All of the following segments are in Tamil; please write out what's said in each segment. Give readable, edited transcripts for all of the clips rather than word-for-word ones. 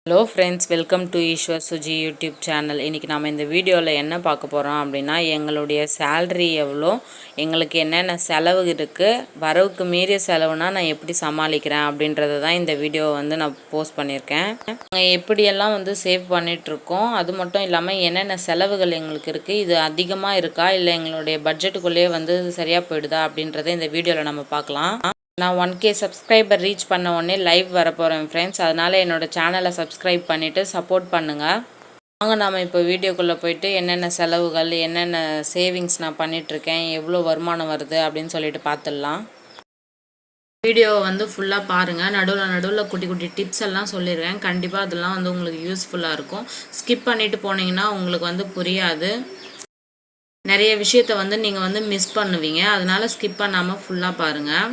Hello friends, welcome to Ishwar Suji YouTube channel. இன்னைக்கு நாம இந்த வீடியோல என்ன பார்க்க போறோம் அப்படினா எங்களுடைய salary எவ்வளோ, எங்களுக்கு என்னென்ன செலவு இருக்கு, வரவுக்கு மீறிய செலவுனா நான் எப்படி சமாளிக்கிறேன் அப்படின்றத தான் இந்த வீடியோ வந்து நான் போஸ்ட் பண்ணியிருக்கேன். நாங்க எப்படி எல்லாம் வந்து சேவ் பண்ணிட்டு இருக்கோம், அது மட்டும் இல்லாம என்னென்ன செலவுகள் எங்களுக்கு இருக்கு, இது அதிகமா இருக்கா இல்ல எங்களுடைய பட்ஜெட்டுக்குள்ளே வந்து சரியா போய்டுதா அப்படின்றத இந்த வீடியோல நம்ம பார்க்கலாம். நான் 1K சப்ஸ்கிரைபர் ரீச் பண்ண உடனே லைவ் வர போகிறேன் ஃப்ரெண்ட்ஸ். அதனால் என்னோடய சேனலை சப்ஸ்கிரைப் பண்ணிவிட்டு சப்போர்ட் பண்ணுங்கள். வாங்க நாம் இப்போ வீடியோக்குள்ளே போயிட்டு என்னென்ன செலவுகள், என்னென்ன சேவிங்ஸ் நான் பண்ணிகிட்ருக்கேன், எவ்வளோ வருமானம் வருது அப்படின்னு சொல்லிட்டு பார்த்துடலாம். வீடியோவை வந்து ஃபுல்லாக பாருங்கள். நடுவில் குட்டி குட்டி டிப்ஸ் எல்லாம் சொல்லிடுவேன். கண்டிப்பாக அதெல்லாம் வந்து உங்களுக்கு யூஸ்ஃபுல்லாக இருக்கும். ஸ்கிப் பண்ணிவிட்டு போனீங்கன்னா உங்களுக்கு வந்து புரியாது. நிறைய விஷயத்த வந்து நீங்கள் வந்து மிஸ் பண்ணுவீங்க. அதனால் ஸ்கிப் பண்ணாமல் ஃபுல்லாக பாருங்கள்.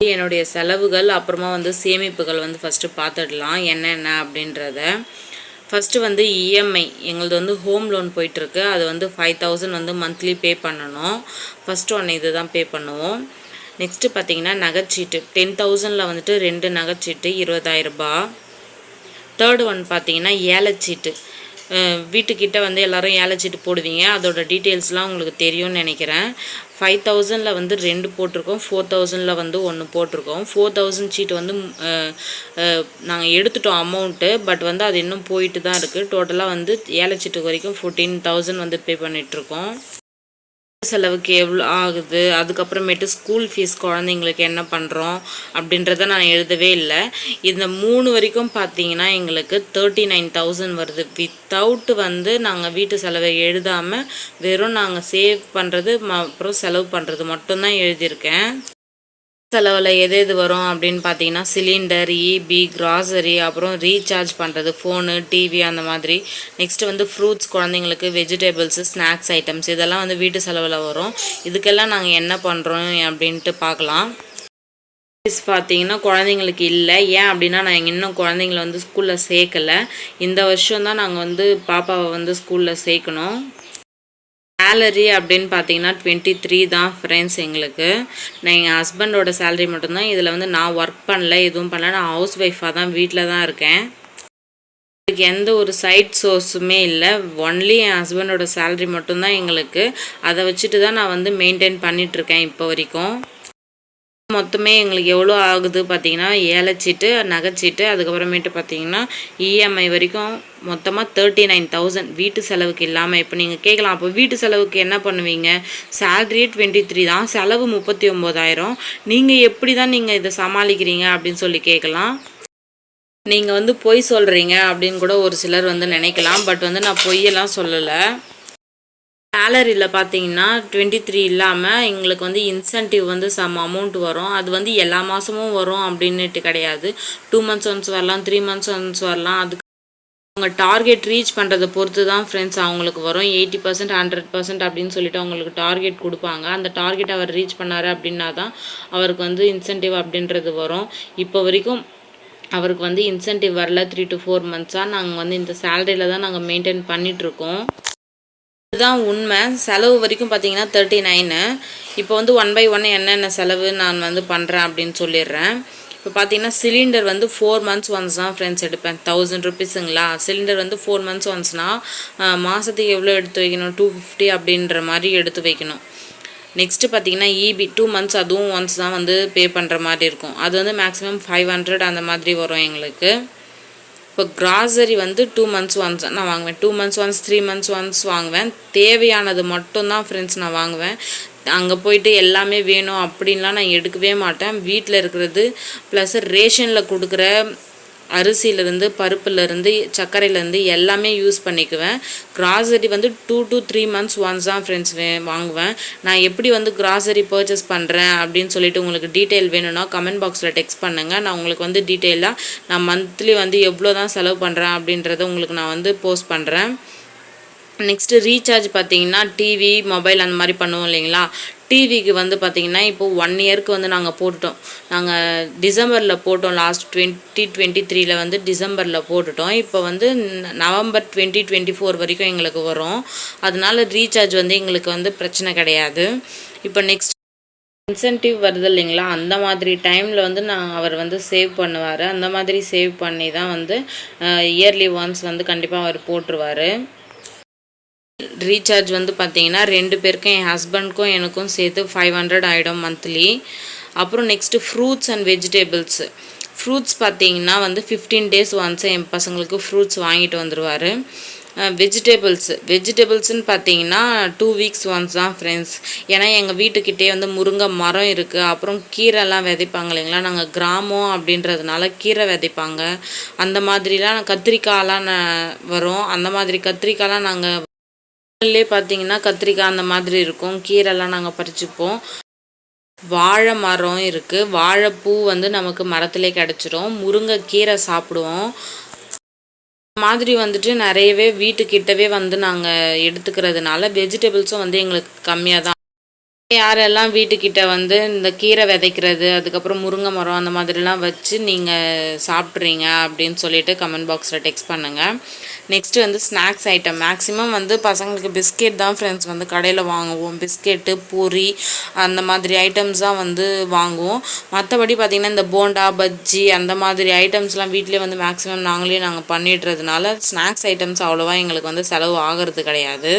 என்னுடைய செலவுகள் அப்புறமா வந்து சேமிப்புகள் வந்து ஃபஸ்ட்டு பார்த்துடலாம் என்னென்ன அப்படின்றத. ஃபஸ்ட்டு வந்து இஎம்ஐ எங்களது வந்து ஹோம் லோன் போயிட்டுருக்கு. அது வந்து 5000 வந்து மந்த்லி பே பண்ணணும். ஃபஸ்ட்டு ஒன்று இது தான் பே பண்ணுவோம். நெக்ஸ்ட்டு பார்த்தீங்கன்னா நகைச்சீட்டு 10,000 வந்துட்டு 2 நகைச்சீட்டு 20,000 ரூபாய். தேர்டு ஒன் பார்த்தீங்கன்னா ஏலச்சீட்டு. வீட்டுக்கிட்ட வந்து எல்லோரும் ஏலச்சீட்டு போடுவீங்க, அதோட டீட்டெயில்ஸ்லாம் உங்களுக்கு தெரியும்னு நினைக்கிறேன். 5000 வந்து 2 போட்டிருக்கோம், 4000 வந்து 1 போட்டிருக்கோம். 4000 சீட்டு வந்து நாங்கள் எடுத்துட்டோம் அமௌண்ட்டு, பட் வந்து அது இன்னும் போயிட்டு தான் இருக்குது. டோட்டலாக வந்து ஏலச்சீட்டு வரைக்கும் 14,000 வந்து பே பண்ணிகிட்ருக்கோம். செலவுக்கு எவ்வளோ ஆகுது, அதுக்கப்புறமேட்டு ஸ்கூல் ஃபீஸ் குழந்தைங்களுக்கு என்ன பண்ணுறோம் அப்படின்றத நான் எழுதவே இல்லை. இந்த 3 வரைக்கும் பார்த்தீங்கன்னா எங்களுக்கு 39,000 வருது. வித்தவுட் வந்து நாங்கள் வீட்டு செலவை எழுதாமல் வெறும் நாங்கள் சேவ் பண்ணுறது அப்புறம் செலவு பண்ணுறது மட்டும்தான் எழுதியிருக்கேன். செலவில் எது எது வரும் அப்படின்னு பார்த்தீங்கன்னா சிலிண்டர், இபி, கிராசரி, அப்புறம் ரீசார்ஜ் பண்ணுறது, ஃபோனு, டிவி அந்த மாதிரி. நெக்ஸ்ட்டு வந்து ஃப்ரூட்ஸ், குழந்தைங்களுக்கு வெஜிடபிள்ஸு, ஸ்நாக்ஸ் ஐட்டம்ஸ் இதெல்லாம் வந்து வீட்டு செலவில் வரும். இதுக்கெல்லாம் நாங்கள் என்ன பண்ணுறோம் அப்படின்ட்டு பார்க்கலாம். ஃபீஸ் பார்த்தீங்கன்னா குழந்தைங்களுக்கு இல்லை. ஏன் அப்படின்னா நான் இன்னும் குழந்தைங்கள வந்து ஸ்கூலில் சேர்க்கலை. இந்த வருஷம் தான் நாங்கள் வந்து பாப்பாவை வந்து ஸ்கூலில் சேர்க்கணும். சேலரி அப்படின்னு பார்த்தீங்கன்னா 23 தான் ஃப்ரெண்ட்ஸ் எங்களுக்கு. நான் எங்கள் ஹஸ்பண்டோட சேலரி மட்டும்தான். இதில் வந்து நான் ஒர்க் பண்ணல, எதுவும் பண்ணல. நான் ஹவுஸ் ஒய்ஃபாக தான் வீட்டில் தான் இருக்கேன். இதுக்கு எந்த ஒரு சைட் சோர்ஸுமே இல்லை. ஒன்லி என் ஹஸ்பண்டோட சேலரி மட்டும்தான் எங்களுக்கு. அதை வச்சுட்டு தான் நான் வந்து மெயின்டைன் பண்ணிகிட்ருக்கேன் இப்போ வரைக்கும். மொத்தமே எங்களுக்கு எவ்வளோ ஆகுது பார்த்தீங்கன்னா ஏலச்சீட்டு, நகைச்சீட்டு, அதுக்கப்புறமேட்டு பார்த்தீங்கன்னா இஎம்ஐ வரைக்கும் மொத்தமாக 39,000 வீட்டு செலவுக்கு இல்லாமல். இப்போ நீங்கள் கேட்கலாம், அப்போ வீட்டு செலவுக்கு என்ன பண்ணுவீங்க? சேலரியே 23 தான், செலவு 39,000. நீங்கள் எப்படி தான் நீங்கள் இதை சமாளிக்கிறீங்க அப்படின்னு சொல்லி கேட்கலாம். நீங்கள் வந்து பொய் சொல்கிறீங்க அப்படின்னு கூட ஒரு சிலர் வந்து நினைக்கலாம். பட் வந்து நான் பொய்யெல்லாம் சொல்லலை. சேலரியில் பார்த்தீங்கன்னா 23 இல்லாமல் எங்களுக்கு வந்து இன்சென்டிவ் வந்து சம் அமௌண்ட் வரும். அது வந்து எல்லா மாதமும் வரும் அப்படின்னுட்டு கிடையாது. 2 months ஒன்ஸ் வரலாம், 3 months ஒன்ஸ் வரலாம். அதுக்கு அவங்க டார்கெட் ரீச் பண்ணுறதை பொறுத்து தான் ஃப்ரெண்ட்ஸ் அவங்களுக்கு வரும். 80%, 100% அப்படின்னு சொல்லிட்டு அவங்களுக்கு டார்கெட் கொடுப்பாங்க. அந்த டார்கெட் அவர் ரீச் பண்ணார் அப்படின்னா தான் அவருக்கு வந்து இன்சென்டிவ் அப்படின்றது வரும். இப்போ வரைக்கும் அவருக்கு வந்து இன்சென்டிவ் வரல. 3 to 4 months நாங்கள் வந்து இந்த சேலரியில் தான் நாங்கள் மெயின்டைன் பண்ணிகிட்ருக்கோம். இதுதான் உண்மை. செலவு வரைக்கும் பார்த்தீங்கன்னா 39. இப்போ வந்து 1 by 1 என்னென்ன செலவு நான் வந்து பண்ணுறேன் அப்படின்னு சொல்லிடுறேன். இப்போ பார்த்தீங்கன்னா சிலிண்டர் வந்து 4 months ஒன்ஸ் தான் ஃப்ரெண்ட்ஸ் எடுப்பேன். 1000 rupeesங்களா. சிலிண்டர் வந்து 4 months ஒன்ஸ்னால் மாதத்துக்கு எவ்வளோ எடுத்து வைக்கணும்? 250 அப்படின்ற மாதிரி எடுத்து வைக்கணும். நெக்ஸ்ட்டு பார்த்தீங்கன்னா இபி 2 months அதுவும் ஒன்ஸ் தான் வந்து பே பண்ணுற மாதிரி இருக்கும். அது வந்து மேக்ஸிமம் 500 அந்த மாதிரி வரும் எங்களுக்கு. இப்போ கிராசரி வந்து 2 months ஒன்ஸ் நான் வாங்குவேன். 2 months ஒன்ஸ், 3 months ஒன்ஸ் வாங்குவேன். தேவையானது மட்டும்தான் ஃப்ரெண்ட்ஸ் நான் வாங்குவேன். அங்கே போயிட்டு எல்லாமே வேணும் அப்படின்லாம் நான் எடுக்கவே மாட்டேன். வீட்டில் இருக்கிறது ப்ளஸ் ரேஷனில் கொடுக்குற அரிசியிலேருந்து, பருப்புலேருந்து, சர்க்கரையிலேருந்து எல்லாமே யூஸ் பண்ணிக்குவேன். கிராசரி வந்து 2 to 3 months ஒன்ஸ் தான் ஃப்ரெண்ட்ஸ் வாங்குவேன். நான் எப்படி வந்து கிராசரி பர்ச்சேஸ் பண்ணுறேன் அப்படின்னு சொல்லிட்டு உங்களுக்கு டீட்டெயில் வேணும்னா கமெண்ட் பாக்ஸில் டெக்ஸ்ட் பண்ணுங்கள். நான் உங்களுக்கு வந்து டீட்டெயிலாக நான் மந்த்லி வந்து எவ்வளோ தான் செலவு பண்ணுறேன் அப்படின்றத உங்களுக்கு நான் வந்து போஸ்ட் பண்ணுறேன். நெக்ஸ்ட்டு ரீசார்ஜ் பார்த்தீங்கன்னா டிவி, மொபைல் அந்த மாதிரி பண்ணுவோம் இல்லைங்களா. டிவிக்கு வந்து பார்த்திங்கன்னா இப்போது 1 yearக்கு வந்து நாங்கள் போட்டுட்டோம். நாங்கள் டிசம்பரில் போட்டோம். லாஸ்ட் 2023 வந்து டிசம்பரில் போட்டுட்டோம். இப்போ வந்து நவம்பர் 2024 வரைக்கும் எங்களுக்கு வரும். அதனால ரீசார்ஜ் வந்து எங்களுக்கு வந்து பிரச்சனை கிடையாது. இப்போ நெக்ஸ்ட் இன்சென்டிவ் வருது இல்லைங்களா, அந்த மாதிரி டைமில் வந்து அவர் வந்து சேவ் பண்ணுவார். அந்த மாதிரி சேவ் பண்ணி தான் வந்து இயர்லி ஒன்ஸ் வந்து கண்டிப்பாக அவர் போட்டுருவார். ரீசார்ஜ் வந்து பார்த்தீங்கன்னா 2 பேருக்கும், என் ஹஸ்பண்ட்க்கும் எனக்கும் சேர்த்து 500 ஆகிடும் மந்த்லி. அப்புறம் next fruits and vegetables. Fruits பார்த்தீங்கன்னா வந்து 15 டேஸ் ஒன்ஸ் என் பசங்களுக்கு ஃப்ரூட்ஸ் வாங்கிட்டு வந்துடுவார். வெஜிடபிள்ஸ்ன்னு பார்த்தீங்கன்னா 2 வீக்ஸ் ஒன்ஸ் தான் ஃப்ரெண்ட்ஸ். ஏன்னா எங்கள் வீட்டுக்கிட்டே வந்து முருங்கை மரம் இருக்குது. அப்புறம் கீரைலாம் விதைப்பாங்க இல்லைங்களா, நாங்கள் கிராமம் அப்படின்றதுனால கீரை விதைப்பாங்க. அந்த மாதிரிலாம் கத்திரிக்காயெலாம் வரும். அந்த மாதிரி கத்திரிக்காயெலாம் நாங்கள் பார்த்தீங்கன்னா கத்திரிக்காய் அந்த மாதிரி இருக்கும். கீரைலாம் நாங்கள் பறிச்சுப்போம். வாழை மரம் இருக்குது. வாழைப்பூ வந்து நமக்கு மரத்துலேயே கிடச்சிரும். முருங்கைக்கீரை சாப்பிடுவோம். மாதிரி வந்துட்டு நிறையவே வீட்டுக்கிட்டவே வந்து நாங்கள் எடுத்துக்கிறதுனால வெஜிடபிள்ஸும் வந்து எங்களுக்கு கம்மியாக தான். யாரெல்லாம் வீட்டுக்கிட்ட வந்து இந்த கீரை விதைக்கிறது, அதுக்கப்புறம் முருங்கை மரம் அந்த மாதிரிலாம் வச்சு நீங்கள் சாப்பிட்றீங்க அப்படின்னு சொல்லிட்டு கமெண்ட் பாக்ஸில் டெக்ஸ்ட் பண்ணுங்கள். நெக்ஸ்ட்டு வந்து ஸ்நாக்ஸ் ஐட்டம். மேக்ஸிமம் வந்து பசங்களுக்கு பிஸ்கெட் தான் ஃப்ரெண்ட்ஸ் வந்து கடையில் வாங்குவோம். பிஸ்கெட்டு, பூரி அந்த மாதிரி ஐட்டம்ஸ் தான் வந்து வாங்குவோம். மற்றபடி பார்த்திங்கன்னா இந்த போண்டா, பஜ்ஜி அந்த மாதிரி ஐட்டம்ஸ்லாம் வீட்டிலே வந்து மேக்ஸிமம் நாங்கள் பண்ணிடுறதுனால ஸ்நாக்ஸ் ஐட்டம்ஸ் அவ்வளோவா எங்களுக்கு வந்து செலவு ஆகிறது கிடையாது.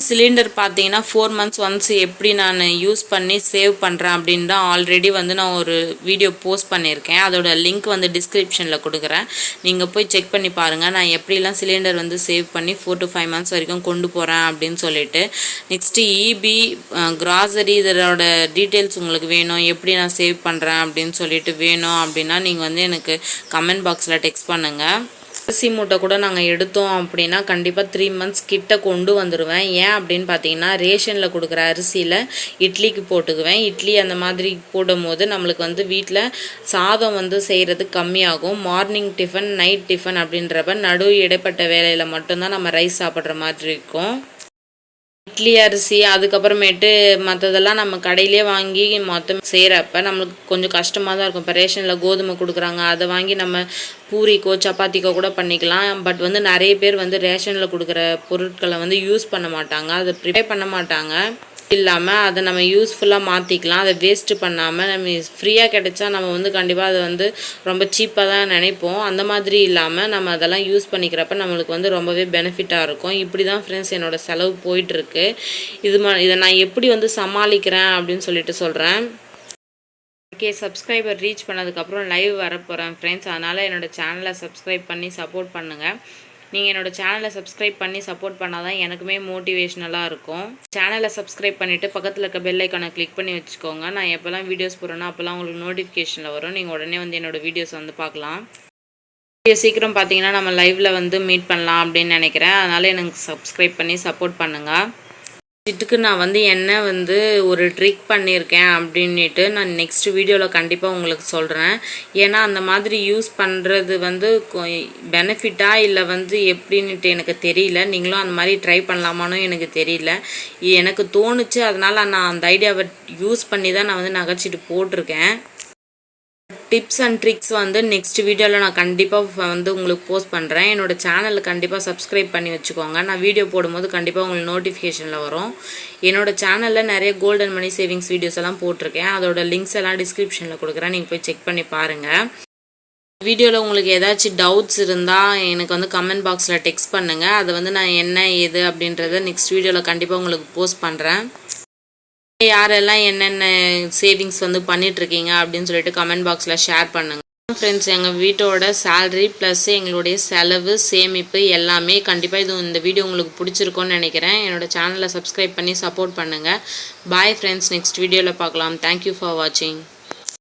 சிலிண்டர் பார்த்தீங்கன்னா 4 months ஒன்ஸ் எப்படி நான் யூஸ் பண்ணி சேவ் பண்ணுறேன் அப்படின்னு தான் ஆல்ரெடி வந்து நான் ஒரு வீடியோ போஸ்ட் பண்ணியிருக்கேன். அதோட லிங்க் வந்து டிஸ்கிரிப்ஷனில் கொடுக்குறேன். நீங்கள் போய் செக் பண்ணி பாருங்கள் நான் எப்படிலாம் சிலிண்டர் வந்து சேவ் பண்ணி 4 to 5 months வரைக்கும் கொண்டு போகிறேன் அப்படின்னு சொல்லிட்டு. நெக்ஸ்ட்டு இபி, கிராசரி இதோட டீட்டெயில்ஸ் உங்களுக்கு வேணும், எப்படி நான் சேவ் பண்ணுறேன் அப்படின்னு சொல்லிட்டு வேணும் அப்படின்னா நீங்கள் வந்து எனக்கு கமெண்ட் பாக்ஸில் டெக்ஸ்ட் பண்ணுங்கள். அரிசி மூட்டை கூட நாங்கள் எடுத்தோம் அப்படின்னா கண்டிப்பாக 3 months கிட்ட கொண்டு வந்துடுவேன். ஏன் அப்படின்னு பார்த்தீங்கன்னா ரேஷனில் கொடுக்குற அரிசியில் இட்லிக்கு போட்டுக்குவேன். இட்லி அந்த மாதிரி போடும்போது நம்மளுக்கு வந்து வீட்டில் சாதம் வந்து செய்கிறது கம்மியாகும். மார்னிங் டிஃபன், நைட் டிஃபன் அப்படின்றப்ப இடைப்பட்ட வேலையில் மட்டும்தான் நம்ம ரைஸ் சாப்பிட்ற மாதிரி இருக்கும். இட்லி அரிசி அதுக்கப்புறமேட்டு மற்றதெல்லாம் நம்ம கடையிலே வாங்கி மொத்தம் செய்கிறப்ப நம்மளுக்கு கொஞ்சம் கஷ்டமாக தான் இருக்கும். இப்போ ரேஷனில் கோதுமை கொடுக்குறாங்க, அதை வாங்கி நம்ம பூரிக்கோ சப்பாத்திக்கோ கூட பண்ணிக்கலாம். பட் வந்து நிறைய பேர் வந்து ரேஷனில் கொடுக்குற பொருட்களை வந்து யூஸ் பண்ண மாட்டாங்க, அதை ப்ரிப்பேர் பண்ண மாட்டாங்க. இல்லாமல் அதை நம்ம யூஸ்ஃபுல்லாக மாற்றிக்கலாம். அதை வேஸ்ட்டு பண்ணாமல் நம்ம ஃப்ரீயாக கிடைச்சா நம்ம வந்து கண்டிப்பாக அதை வந்து ரொம்ப சீப்பாக தான் நினைப்போம். அந்த மாதிரி இல்லாமல் நம்ம அதெல்லாம் யூஸ் பண்ணிக்கிறப்ப நம்மளுக்கு வந்து ரொம்பவே பெனிஃபிட்டாக இருக்கும். இப்படி தான் ஃப்ரெண்ட்ஸ் என்னோடய செலவு போயிட்டுருக்கு. இதை நான் எப்படி வந்து சமாளிக்கிறேன் அப்படின்னு சொல்லிட்டு சொல்கிறேன். சப்ஸ்கிரைபர் ரீச் பண்ணதுக்கப்புறம் லைவ் வரப்போகிறேன் ஃப்ரெண்ட்ஸ். அதனால் என்னோடய சேனலை சப்ஸ்கிரைப் பண்ணி சப்போர்ட் பண்ணுங்கள். நீங்கள் என்னோடய சேனலை சப்ஸ்கிரைப் பண்ணி சப்போர்ட் பண்ணால் தான் எனக்குமே மோட்டிவேஷ்னலாக இருக்கும். சேனலை சப்ஸ்கிரைப் பண்ணிவிட்டு பக்கத்தில் இருக்க பெல் ஐக்கானை கிளிக் பண்ணி வச்சுக்கோங்க. நான் எப்போல்லாம் வீடியோஸ் போடுறேன்னா அப்போல்லாம் உங்களுக்கு நோட்டிஃபிகேஷனில் வரும். நீங்கள் உடனே வந்து என்னோடய வீடியோஸ் வந்து பார்க்கலாம். சீக்கிரம் பார்த்தீங்கன்னா நம்ம லைவில் வந்து மீட் பண்ணலாம் அப்படின்னு நினைக்கிறேன். அதனால் எனக்கு சப்ஸ்கிரைப் பண்ணி சப்போர்ட் பண்ணுங்கள். இதுக்கு நான் வந்து என்ன வந்து ஒரு ட்ரிக் பண்ணியிருக்கேன் அப்படின்ட்டு நான் நெக்ஸ்ட் வீடியோவில் கண்டிப்பாக உங்களுக்கு சொல்கிறேன். ஏன்னா அந்த மாதிரி யூஸ் பண்ணுறது வந்து பெனிஃபிட்டாக இல்லை வந்து எப்படின்ட்டு எனக்கு தெரியல. நீங்களும் அந்த மாதிரி ட்ரை பண்ணலாமான்னு எனக்கு தெரியல. எனக்கு தோணுச்சு, அதனால் நான் அந்த ஐடியாவை யூஸ் பண்ணி தான் நான் வந்து நகைச்சிட்டு போட்டிருக்கேன். டிப்ஸ் அண்ட் ட்ரிக்ஸ் வந்து நெக்ஸ்ட் வீடியோவில் நான் கண்டிப்பாக வந்து உங்களுக்கு போஸ்ட் பண்ணுறேன். என்னோடய சேனலில் கண்டிப்பாக சப்ஸ்கிரைப் பண்ணி வச்சுக்கோங்க. நான் வீடியோ போடும்போது கண்டிப்பாக உங்களுக்கு நோட்டிஃபிகேஷனில் வரும். என்னோடய சேனலில் நிறைய கோல்டன் மணி சேவிங்ஸ் வீடியோஸ் எல்லாம் போட்டிருக்கேன். அதோட லிங்க்ஸ் எல்லாம் டிஸ்கிரிப்ஷனில் கொடுக்குறேன், நீங்கள் போய் செக் பண்ணி பாருங்கள். வீடியோவில் உங்களுக்கு ஏதாச்சும் டவுட்ஸ் இருந்தால் எனக்கு வந்து கமெண்ட் பாக்ஸில் டெக்ஸ்ட் பண்ணுங்கள். அதை வந்து நான் என்ன ஏது அப்படின்றத நெக்ஸ்ட் வீடியோவில் கண்டிப்பாக உங்களுக்கு போஸ்ட் பண்ணுறேன். யாரெல்லாம் என்னென்ன சேவிங்ஸ் வந்து பண்ணிகிட்ருக்கீங்க அப்படின்னு சொல்லிட்டு கமெண்ட் பாக்ஸில் ஷேர் பண்ணுங்கள் ஃப்ரெண்ட்ஸ். எங்கள் வீட்டோட சேலரி ப்ளஸ் எங்களுடைய செலவு சேமிப்பு எல்லாமே கண்டிப்பாக இந்த வீடியோ உங்களுக்கு பிடிச்சிருக்கோன்னு நினைக்கிறேன். என்னோடய சேனலை சப்ஸ்கிரைப் பண்ணி சப்போர்ட் பண்ணுங்கள். பாய் ஃப்ரெண்ட்ஸ், நெக்ஸ்ட் வீடியோவில் பார்க்கலாம். தேங்க்யூ ஃபார் வாட்சிங்.